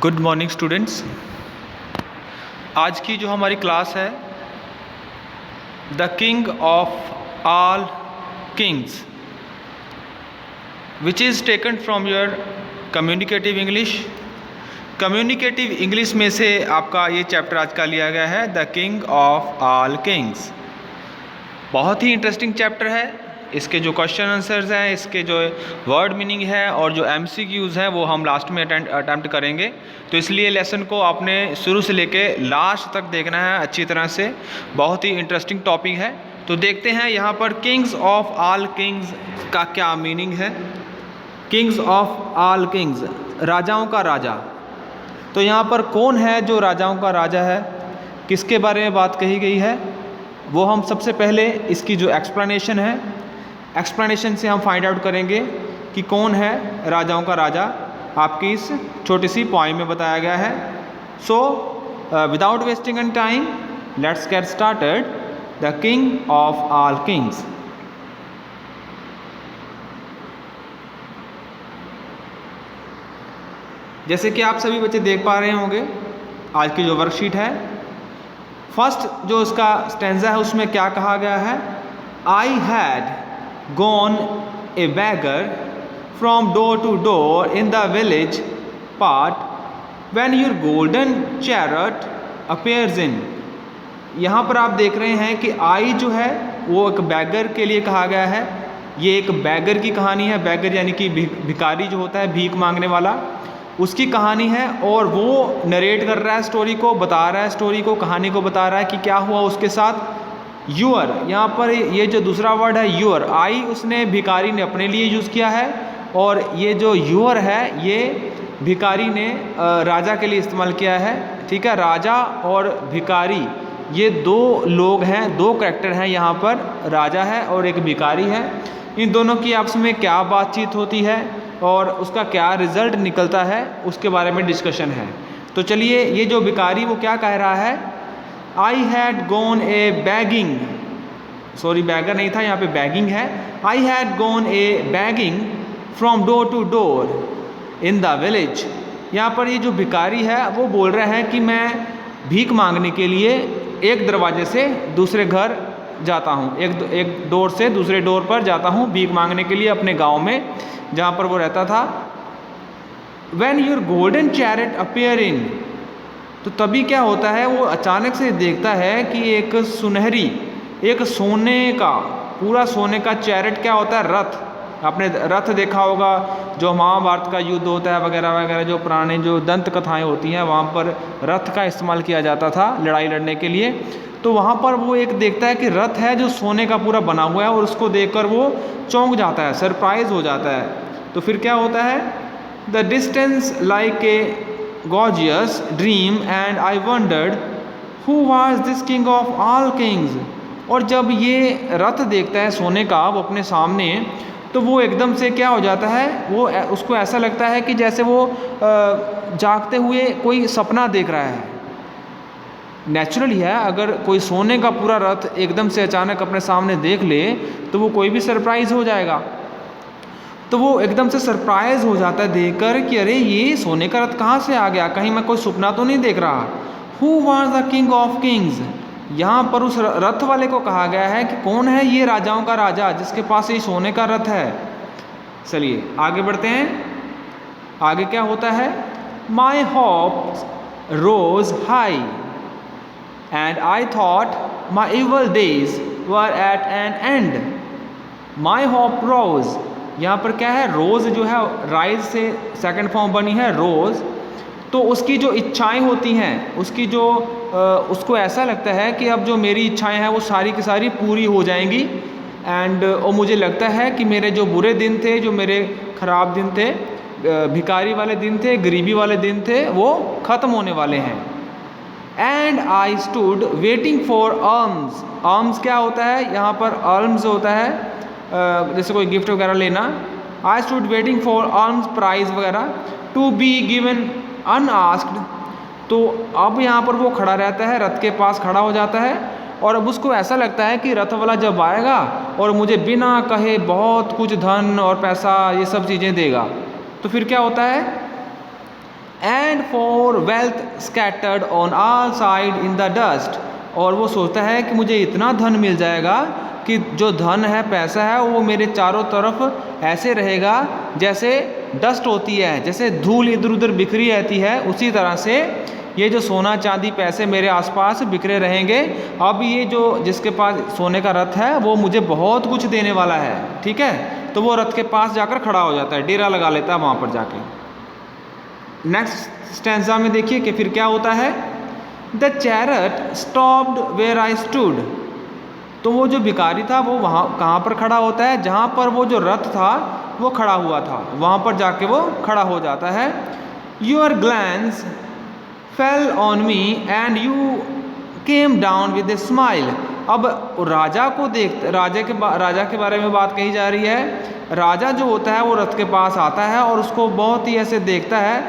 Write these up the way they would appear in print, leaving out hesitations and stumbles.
Good morning students. आज की जो हमारी क्लास है the king of all Kings which is taken from your communicative English. Communicative English में से आपका ये चैप्टर आज का लिया गया है the king of all Kings. बहुत ही इंटरेस्टिंग चैप्टर है। इसके जो क्वेश्चन आंसर्स हैं, इसके जो वर्ड मीनिंग है और जो MCQs हैं वो हम लास्ट में अटैम्प्ट करेंगे। तो इसलिए लेसन को आपने शुरू से लेके लास्ट तक देखना है अच्छी तरह से। बहुत ही इंटरेस्टिंग टॉपिक है। तो देखते हैं यहाँ पर किंग्स ऑफ ऑल किंग्स का क्या मीनिंग है। किंग्स ऑफ ऑल किंग्स, राजाओं का राजा। तो यहाँ पर कौन है जो राजाओं का राजा है, किसके बारे में बात कही गई है, वो हम सबसे पहले इसकी जो एक्सप्लेनेशन है, एक्सप्लेनेशन से हम फाइंड आउट करेंगे कि कौन है राजाओं का राजा। आपकी इस छोटी सी पॉइंट में बताया गया है। So without wasting any time let's get started the king of all Kings. जैसे कि आप सभी बच्चे देख पा रहे होंगे आज की जो वर्कशीट है, फर्स्ट जो उसका स्टैंजा है उसमें क्या कहा गया है, I had gone a beggar from door to door in the village part when your golden chariot appears in। यहाँ पर आप देख रहे हैं कि आई जो है वो एक बैगर के लिए कहा गया है। ये एक बैगर की कहानी है। बैगर यानी कि भिखारी जो होता है, भीख मांगने वाला, उसकी कहानी है। और वो नरेट कर रहा है स्टोरी को, बता रहा है स्टोरी को, कहानी को बता रहा है कि क्या हुआ उसके साथ। यूअर, यहाँ पर ये जो दूसरा वर्ड है यूअर, आई उसने भिखारी ने अपने लिए यूज़ किया है और ये जो यूअर है ये भिखारी ने राजा के लिए इस्तेमाल किया है। ठीक है, राजा और भिखारी ये दो लोग हैं, दो कैरेक्टर हैं यहाँ पर, राजा है और एक भिखारी है। इन दोनों की आपस में क्या बातचीत होती है और उसका क्या रिजल्ट निकलता है उसके बारे में डिस्कशन है। तो चलिए, ये जो भिखारी वो क्या कह रहा है, I had gone a begging, sorry beggar नहीं था, यहाँ पे बैगिंग है। I had gone a begging from door to door in the village. यहाँ पर ये जो भिखारी है वो बोल रहा है कि मैं भीख मांगने के लिए एक दरवाजे से दूसरे घर जाता हूँ, एक डोर से दूसरे डोर पर जाता हूँ भीख मांगने के लिए अपने गाँव में जहाँ पर वो रहता था। When your golden chariot appear in, तो तभी क्या होता है, वो अचानक से देखता है कि एक सुनहरी, एक सोने का, पूरा सोने का चैरेट, क्या होता है, रथ। आपने रथ देखा होगा, जो महाभारत का युद्ध होता है वगैरह वगैरह, जो पुराने जो दंत कथाएं होती हैं वहाँ पर रथ का इस्तेमाल किया जाता था लड़ाई लड़ने के लिए। तो वहाँ पर वो एक देखता है कि रथ है जो सोने का पूरा बना हुआ है और उसको देखकर वो चौंक जाता है, सरप्राइज हो जाता है। तो फिर क्या होता है, the distance like a gorgeous dream and I wondered who was this king of all kings। और जब ये रथ देखता है सोने का वो अपने सामने, तो वो एकदम से क्या हो जाता है, वो उसको ऐसा लगता है कि जैसे वो जागते हुए कोई सपना देख रहा है। नेचुरली है, अगर कोई सोने का पूरा रथ एकदम से अचानक अपने सामने देख ले तो वो कोई भी सरप्राइज हो जाएगा। तो वो एकदम से सरप्राइज हो जाता है देखकर कि अरे ये सोने का रथ कहाँ से आ गया, कहीं मैं कोई सपना तो नहीं देख रहा। Who was the king of Kings, यहाँ पर उस रथ वाले को कहा गया है कि कौन है ये राजाओं का राजा जिसके पास ये सोने का रथ है। चलिए आगे बढ़ते हैं। आगे क्या होता है, my hopes rose high and I thought my evil days were at an end. My hope rose, यहाँ पर क्या है, रोज़ जो है राइज से सेकंड फॉर्म बनी है रोज़। तो उसकी जो इच्छाएं होती हैं, उसकी जो उसको ऐसा लगता है कि अब जो मेरी इच्छाएं हैं वो सारी की सारी पूरी हो जाएंगी। एंड और मुझे लगता है कि मेरे जो बुरे दिन थे, जो मेरे ख़राब दिन थे, भिखारी वाले दिन थे, गरीबी वाले दिन थे, वो ख़त्म होने वाले हैं। And I stood waiting for arms. Arms क्या होता है, यहाँ पर आर्म्स होता है जैसे कोई गिफ्ट वगैरह लेना। I stood waiting for alms, prize वगैरह, टू बी गिवन अनआस्क्ड। तो अब यहाँ पर वो खड़ा रहता है, रथ के पास खड़ा हो जाता है और अब उसको ऐसा लगता है कि रथ वाला जब आएगा और मुझे बिना कहे बहुत कुछ धन और पैसा ये सब चीज़ें देगा। तो फिर क्या होता है, and for wealth scattered on all side in the dust, और वो सोचता है कि मुझे इतना धन मिल जाएगा कि जो धन है, पैसा है, वो मेरे चारों तरफ ऐसे रहेगा जैसे डस्ट होती है, जैसे धूल इधर उधर बिखरी रहती है, उसी तरह से ये जो सोना चांदी पैसे मेरे आसपास बिखरे रहेंगे। अब ये जो जिसके पास सोने का रथ है वो मुझे बहुत कुछ देने वाला है, ठीक है। तो वो रथ के पास जाकर खड़ा हो जाता है, डेरा लगा लेता है वहाँ पर जाके। नेक्स्ट स्टैंजा में देखिए कि फिर क्या होता है। The chariot stopped where I stood, तो वो जो भिखारी था वो वहाँ कहाँ पर खड़ा होता है, जहाँ पर वो जो रथ था वो खड़ा हुआ था, वहाँ पर जाके वो खड़ा हो जाता है। Your glance fell on me and you came down with a smile. अब राजा को देख, राजा के बारे में बात कही जा रही है। राजा जो होता है वो रथ के पास आता है और उसको बहुत ही ऐसे देखता है।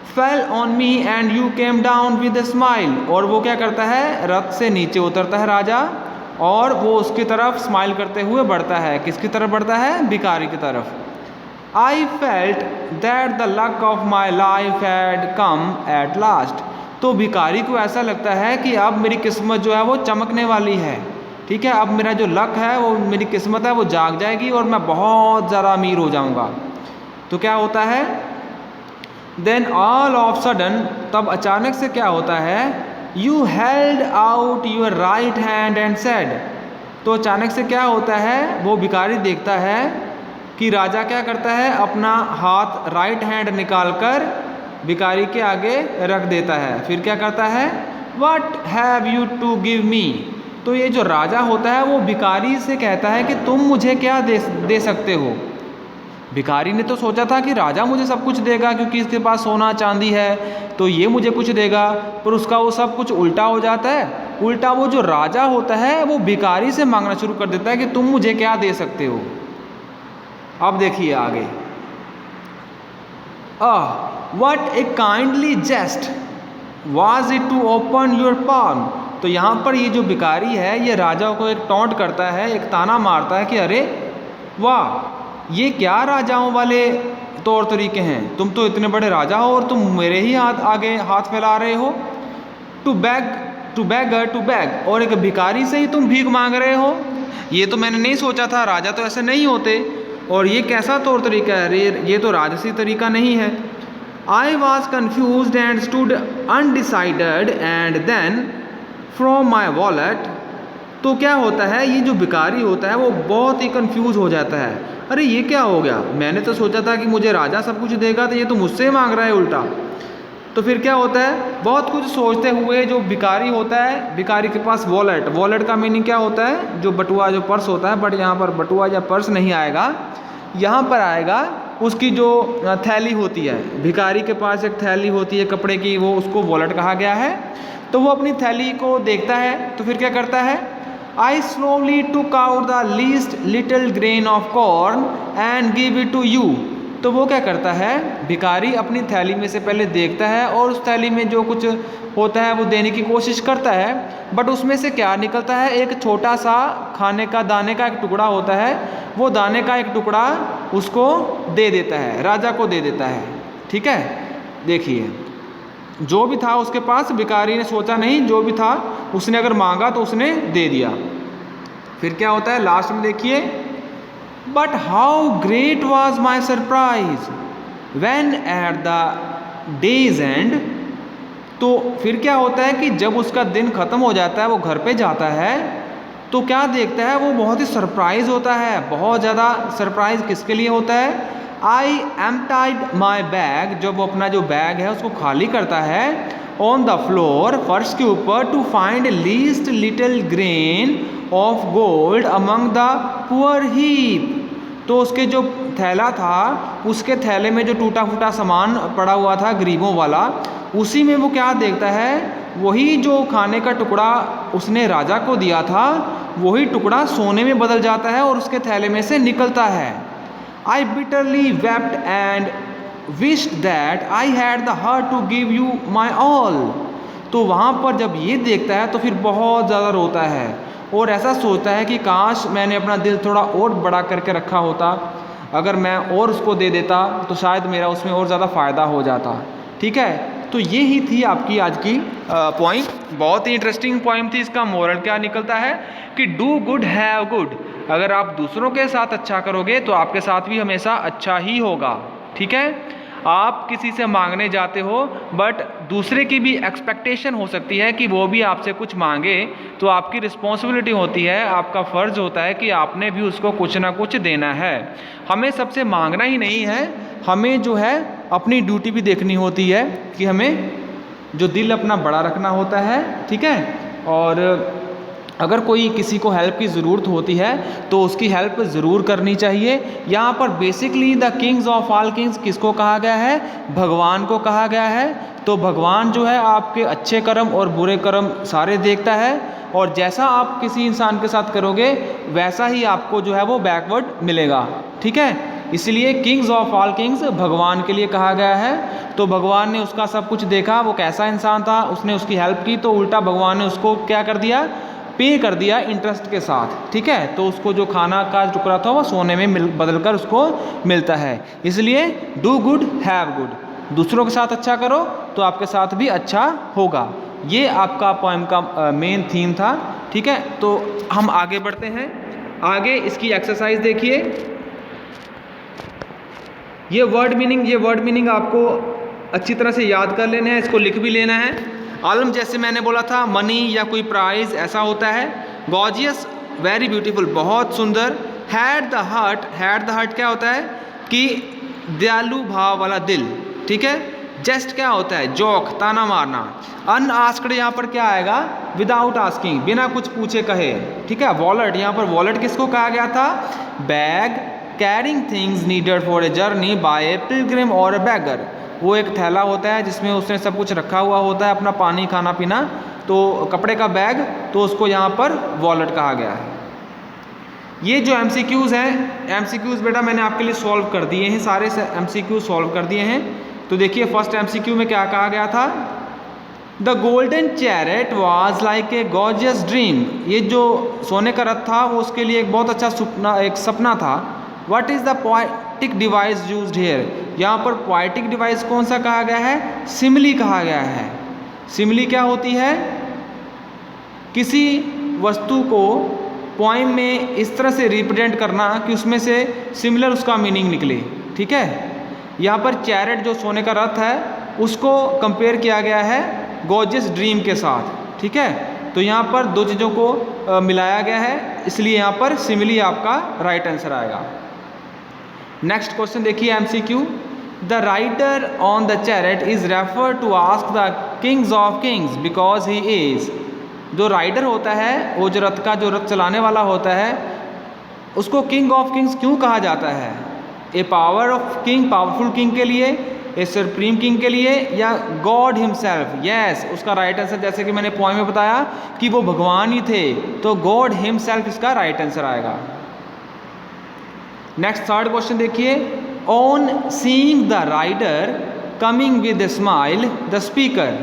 Fail on me and you came down with a smile, और वो क्या करता है, रथ से नीचे उतरता है राजा, और वो उसकी तरफ स्माइल करते हुए बढ़ता है। किसकी तरफ बढ़ता है, भिखारी की तरफ। I felt that the luck of my life had come at last, तो भिखारी को ऐसा लगता है कि अब मेरी किस्मत जो है वो चमकने वाली है, ठीक है। अब मेरा जो लक है, वो मेरी किस्मत है, वो जाग जाएगी और मैं बहुत ज़्यादा अमीर हो जाऊंगा। तो क्या होता है, देन ऑल ऑफ सडन, तब अचानक से क्या होता है, you held out your right hand and said, तो अचानक से क्या होता है, वो भिखारी देखता है कि राजा क्या करता है, अपना हाथ राइट हैंड निकालकर भिखारी के आगे रख देता है। फिर क्या करता है, what have you to give me, तो ये जो राजा होता है वो भिखारी से कहता है कि तुम मुझे क्या दे सकते हो। भिखारी ने तो सोचा था कि राजा मुझे सब कुछ देगा क्योंकि इसके पास सोना चांदी है, तो ये मुझे कुछ देगा, पर उसका वो सब कुछ उल्टा हो जाता है। उल्टा वो जो राजा होता है वो भिखारी से मांगना शुरू कर देता है कि तुम मुझे क्या दे सकते हो। अब देखिए आगे, what a kindly jest was it to open your palm, तो यहाँ पर ये जो भिखारी है ये राजा को एक टॉन्ट करता है, एक ताना मारता है कि अरे वाह, ये क्या राजाओं वाले तौर तरीके हैं, तुम तो इतने बड़े राजा हो और तुम मेरे ही आगे हाथ फैला रहे हो। टू बैग, और एक भिखारी से ही तुम भीख मांग रहे हो, ये तो मैंने नहीं सोचा था, राजा तो ऐसे नहीं होते, और ये कैसा तौर तरीका है, ये तो राजसी तरीका नहीं है। I was confuse and stood undecided and then from my wallet, तो क्या होता है, ये जो भिखारी होता है वो बहुत ही कंफ्यूज हो जाता है, अरे ये क्या हो गया, मैंने तो सोचा था कि मुझे राजा सब कुछ देगा, तो ये तो मुझसे मांग रहा है उल्टा। तो फिर क्या होता है, बहुत कुछ सोचते हुए जो भिखारी होता है, भिखारी के पास वॉलेट का मीनिंग क्या होता है, जो बटुआ, जो पर्स होता है, बट यहाँ पर बटुआ या पर्स नहीं आएगा, यहाँ पर आएगा उसकी जो थैली होती है। भिखारी के पास एक थैली होती है कपड़े की, वो उसको वॉलेट कहा गया है। तो वो अपनी थैली को देखता है, तो फिर क्या करता है, I slowly took out the least little grain of corn and gave it to you, तो वो क्या करता है, भिखारी अपनी थैली में से पहले देखता है और उस थैली में जो कुछ होता है वो देने की कोशिश करता है, बट उसमें से क्या निकलता है, एक छोटा सा खाने का दाने का एक टुकड़ा होता है, वो दाने का एक टुकड़ा उसको दे देता है, राजा को दे देता है। ठीक है, देखिए जो भी था उसके पास, भिखारी ने सोचा नहीं, जो भी था उसने अगर मांगा तो उसने दे दिया। फिर क्या होता है लास्ट में देखिए, but how great was my surprise when at the days and, तो फिर क्या होता है कि जब उसका दिन खत्म हो जाता है, वो घर पे जाता है, तो क्या देखता है, वो बहुत ही सरप्राइज होता है, बहुत ज़्यादा सरप्राइज किसके लिए होता है, आई एम्प्टाइड माई बैग, जब वो अपना जो बैग है उसको खाली करता है, ऑन द फ्लोर, फर्श के ऊपर, to find least little grain of gold among the poor heap, तो उसके जो थैला था, उसके थैले में जो टूटा फूटा सामान पड़ा हुआ था गरीबों वाला, उसी में वो क्या देखता है, वही जो खाने का टुकड़ा उसने राजा को दिया था, वही टुकड़ा सोने में बदल जाता है और उसके थैले में से निकलता है। I bitterly wept and wished that I had the heart to give you my all, तो वहाँ पर जब ये देखता है तो फिर बहुत ज़्यादा रोता है और ऐसा सोचता है कि काश मैंने अपना दिल थोड़ा और बड़ा करके रखा होता, अगर मैं और उसको दे देता तो शायद मेरा उसमें और ज़्यादा फ़ायदा हो जाता। ठीक है, तो ये ही थी आपकी आज की पॉइंट। बहुत ही इंटरेस्टिंग पॉइंट थी। इसका मोरल क्या निकलता है कि डू गुड हैव गुड। अगर आप दूसरों के साथ अच्छा करोगे तो आपके साथ भी हमेशा अच्छा ही होगा। ठीक है, आप किसी से मांगने जाते हो बट दूसरे की भी एक्सपेक्टेशन हो सकती है कि वो भी आपसे कुछ मांगे, तो आपकी रिस्पॉन्सिबिलिटी होती है, आपका फ़र्ज़ होता है कि आपने भी उसको कुछ ना कुछ देना है। हमें सबसे मांगना ही नहीं है, हमें जो है अपनी ड्यूटी भी देखनी होती है कि हमें जो दिल अपना बड़ा रखना होता है। ठीक है, और अगर कोई किसी को हेल्प की ज़रूरत होती है तो उसकी हेल्प ज़रूर करनी चाहिए। यहाँ पर basically the kings of all Kings किसको कहा गया है? भगवान को कहा गया है। तो भगवान जो है आपके अच्छे कर्म और बुरे कर्म सारे देखता है, और जैसा आप किसी इंसान के साथ करोगे वैसा ही आपको जो है वो बैकवर्ड मिलेगा। ठीक है, इसलिए किंग्स ऑफ ऑल किंग्स भगवान के लिए कहा गया है। तो भगवान ने उसका सब कुछ देखा, वो कैसा इंसान था, उसने उसकी हेल्प की, तो उल्टा भगवान ने उसको क्या कर दिया? पे कर दिया इंटरेस्ट के साथ। ठीक है, तो उसको जो खाना का टुकड़ा था वो सोने में बदलकर उसको मिलता है। इसलिए डू गुड हैव गुड, दूसरों के साथ अच्छा करो तो आपके साथ भी अच्छा होगा। ये आपका पोएम का मेन थीम था। ठीक है, तो हम आगे बढ़ते हैं। आगे इसकी एक्सरसाइज देखिए। ये वर्ड मीनिंग आपको अच्छी तरह से याद कर लेना है, इसको लिख भी लेना है। आलम जैसे मैंने बोला था मनी या कोई प्राइज ऐसा होता है। गॉर्जियस वेरी ब्यूटीफुल बहुत सुंदर। हैड द हार्ट क्या होता है कि दयालु भाव वाला दिल। ठीक है, जस्ट क्या होता है? जोक, ताना मारना। अनआस्क्ड यहाँ पर क्या आएगा? विदाउट आस्किंग, बिना कुछ पूछे कहे। ठीक है, वॉलेट, यहाँ पर वॉलेट किसको कहा गया था? Bag, carrying things needed for a journey by a pilgrim और ए बैगर। वो एक थैला होता है जिसमें उसने सब कुछ रखा हुआ होता है, अपना पानी खाना पीना, तो कपड़े का बैग, तो उसको यहाँ पर वॉलेट कहा गया है। ये जो MCQs हैं, MCQs बेटा मैंने आपके लिए सॉल्व कर दिए हैं, सारे MCQ सॉल्व कर दिए हैं। तो देखिए फर्स्ट MCQ में क्या कहा गया था? The golden chariot was like a gorgeous dream. ये जो सोने का रथ था वो उसके लिए एक बहुत अच्छा एक सपना था। What is the poetic device used here? यहाँ पर पोएटिक डिवाइस कौन सा कहा गया है? सिमिली कहा गया है। सिमिली क्या होती है? किसी वस्तु को पोएम में इस तरह से रिप्रेजेंट करना कि उसमें से सिमिलर उसका मीनिंग निकले। ठीक है, यहाँ पर चैरेट जो सोने का रथ है उसको कंपेयर किया गया है गॉर्जियस ड्रीम के साथ। ठीक है, तो यहाँ पर दो चीज़ों को मिलाया गया है, इसलिए यहाँ पर सिमिली आपका राइट आंसर आएगा। नेक्स्ट क्वेश्चन देखिए MCQ। The rider on the chariot is refer to ask the kings of kings because he is. जो राइडर होता है, वो जो रथ चलाने वाला होता है, उसको किंग ऑफ किंग्स क्यों कहा जाता है? ए पावरफुल किंग के लिए, ए सुप्रीम किंग के लिए, या गॉड हिमसेल्फ? यस, उसका राइट आंसर जैसे कि मैंने पॉइंट में बताया कि वो भगवान ही थे, तो गॉड हिमसेल्फ इसका राइट आंसर आएगा। नेक्स्ट थर्ड क्वेश्चन देखिए। On seeing the rider coming with a smile the speaker.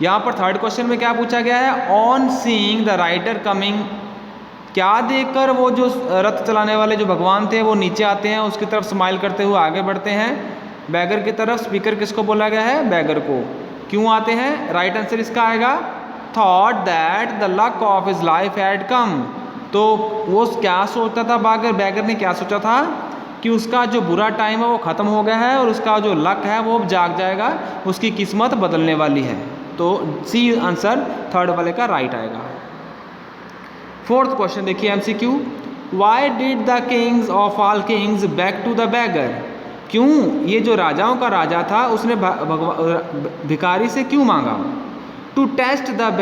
यहाँ पर थर्ड क्वेश्चन में क्या पूछा गया है? On seeing the rider coming, क्या देखकर वो जो रथ चलाने वाले जो भगवान थे वो नीचे आते हैं, उसकी तरफ स्माइल करते हुए आगे बढ़ते हैं बैगर की तरफ। स्पीकर किसको बोला गया है? बैगर को। क्यों आते हैं? राइट आंसर इसका आएगा thought that the luck of his life had come. तो वो क्या सोचता था बैगर ने क्या सोचा था कि उसका जो बुरा टाइम है वो ख़त्म हो गया है और उसका जो लक है वो जाग जाएगा, उसकी किस्मत बदलने वाली है। तो सी आंसर थर्ड वाले का राइट आएगा। फोर्थ क्वेश्चन देखिए MCQ। Why did the kings of all kings back to the beggar? क्यों ये जो राजाओं का राजा था उसने भिखारी से क्यों मांगा? टू टेस्ट द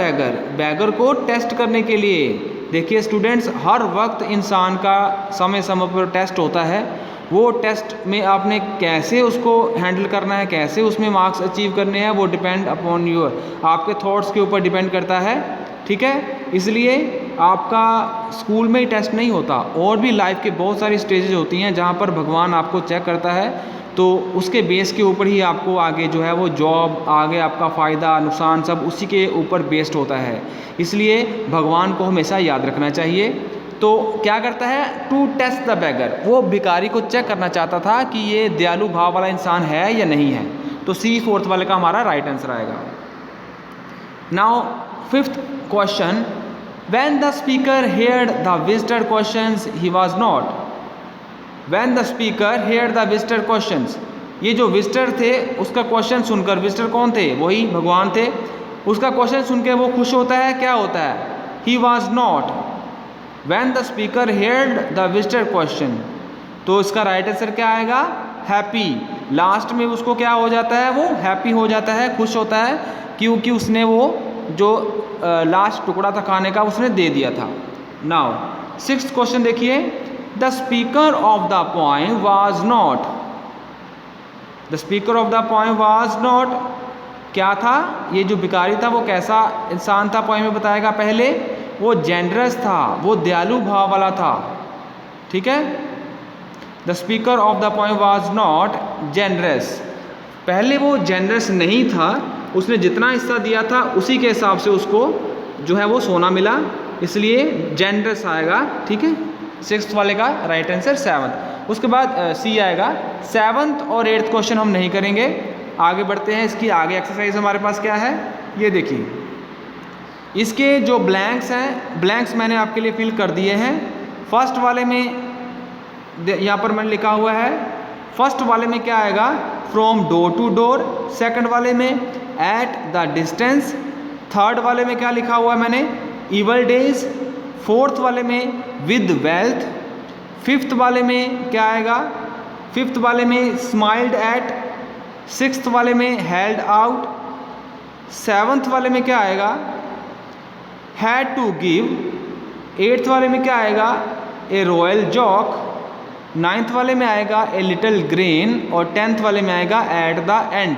बैगर को टेस्ट करने के लिए। देखिए स्टूडेंट्स, हर वक्त इंसान का समय समय पर टेस्ट होता है। वो टेस्ट में आपने कैसे उसको हैंडल करना है, कैसे उसमें मार्क्स अचीव करने हैं, वो डिपेंड अपॉन आपके थॉट्स के ऊपर डिपेंड करता है। ठीक है, इसलिए आपका स्कूल में ही टेस्ट नहीं होता, और भी लाइफ के बहुत सारी स्टेजेस होती हैं जहाँ पर भगवान आपको चेक करता है, तो उसके बेस के ऊपर ही आपको आगे जो है वो जॉब, आगे आपका फ़ायदा नुकसान सब उसी के ऊपर बेस्ड होता है। इसलिए भगवान को हमेशा याद रखना चाहिए। तो क्या करता है? टू टेस्ट द बैगर, वो भिखारी को चेक करना चाहता था कि ये दयालु भाव वाला इंसान है या नहीं है। तो सी फोर्थ वाले का हमारा राइट आंसर आएगा। Now fifth question, when the speaker heard the visitor questions he was not. When the speaker heard the visitor questions, ये जो विजिटर थे उसका क्वेश्चन सुनकर, विजिटर कौन थे, वही भगवान थे, उसका क्वेश्चन सुन के वो खुश होता है, क्या होता है, he was not. When the speaker heard the visitor question, तो इसका राइट आंसर क्या आएगा, हैप्पी। लास्ट में उसको क्या हो जाता है, वो हैप्पी हो जाता है, खुश होता है, क्योंकि उसने वो जो लास्ट टुकड़ा था खाने का उसने दे दिया था। नाउ सिक्स्थ क्वेश्चन देखिए, the speaker of the poem was not. The speaker of the poem was not क्या था, ये जो भिखारी था वो कैसा इंसान था, पोएम में बताएगा पहले, वो जेनरस था, वो दयालु भाव वाला था, ठीक है। The speaker of the poem was not generous, पहले वो जेनरस नहीं था, उसने जितना हिस्सा दिया था उसी के हिसाब से उसको जो है वो सोना मिला, इसलिए जेनरस आएगा, ठीक है। सिक्स्थ वाले का राइट आंसर सेवन्थ। उसके बाद सी आएगा। सेवन्थ और एट्थ क्वेश्चन हम नहीं करेंगे, आगे बढ़ते हैं। इसकी आगे एक्सरसाइज हमारे पास क्या है, ये देखिए, इसके जो ब्लैंक्स हैं, ब्लैंक्स मैंने आपके लिए फिल कर दिए हैं। फर्स्ट वाले में यहाँ पर मैंने लिखा हुआ है, फर्स्ट वाले में क्या आएगा, from door to door. Second वाले में एट द डिस्टेंस। थर्ड वाले में क्या लिखा हुआ है मैंने, इवल डेज। फोर्थ वाले में विद वेल्थ। फिफ्थ वाले में क्या आएगा, फिफ्थ वाले में स्माइल्ड एट। सिक्स्थ वाले में हेल्ड आउट। सेवन्थ वाले में क्या आएगा, हैड टू गिव। एट्थ वाले में क्या आएगा, ए रॉयल जॉक। नाइन्थ वाले में आएगा ए लिटिल ग्रेन। और टेंथ वाले में आएगा एट द एंड।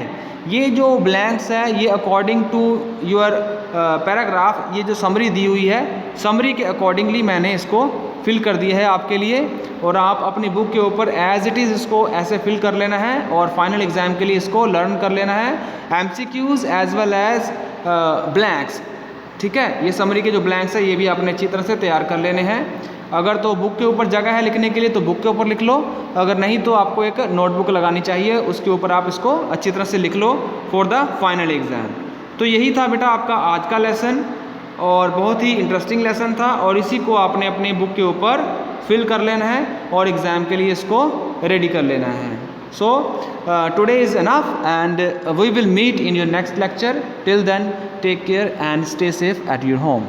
ये जो ब्लैंक्स है ये अकॉर्डिंग टू योर पैराग्राफ, ये जो समरी दी हुई है, समरी के अकॉर्डिंगली मैंने इसको फिल कर दिया है आपके लिए, और आप अपनी बुक के ऊपर एज इट इज़ इसको ऐसे फिल कर लेना है और फाइनल एग्जाम के लिए इसको लर्न कर लेना है, MCQs as well as blanks, ठीक है। ये समरी के जो ब्लैंक्स है ये भी आपने अच्छी तरह से तैयार कर लेने हैं। अगर तो बुक के ऊपर जगह है लिखने के लिए तो बुक के ऊपर लिख लो, अगर नहीं तो आपको एक नोटबुक लगानी चाहिए, उसके ऊपर आप इसको अच्छी तरह से लिख लो फॉर द फाइनल एग्ज़ाम। तो यही था बेटा आपका आज का लेसन, और बहुत ही इंटरेस्टिंग लेसन था, और इसी को आपने अपनी बुक के ऊपर फिल कर लेना है और एग्ज़ाम के लिए इसको रेडी कर लेना है। So today is enough and we will meet in your next lecture. Till then take care and stay safe at your home.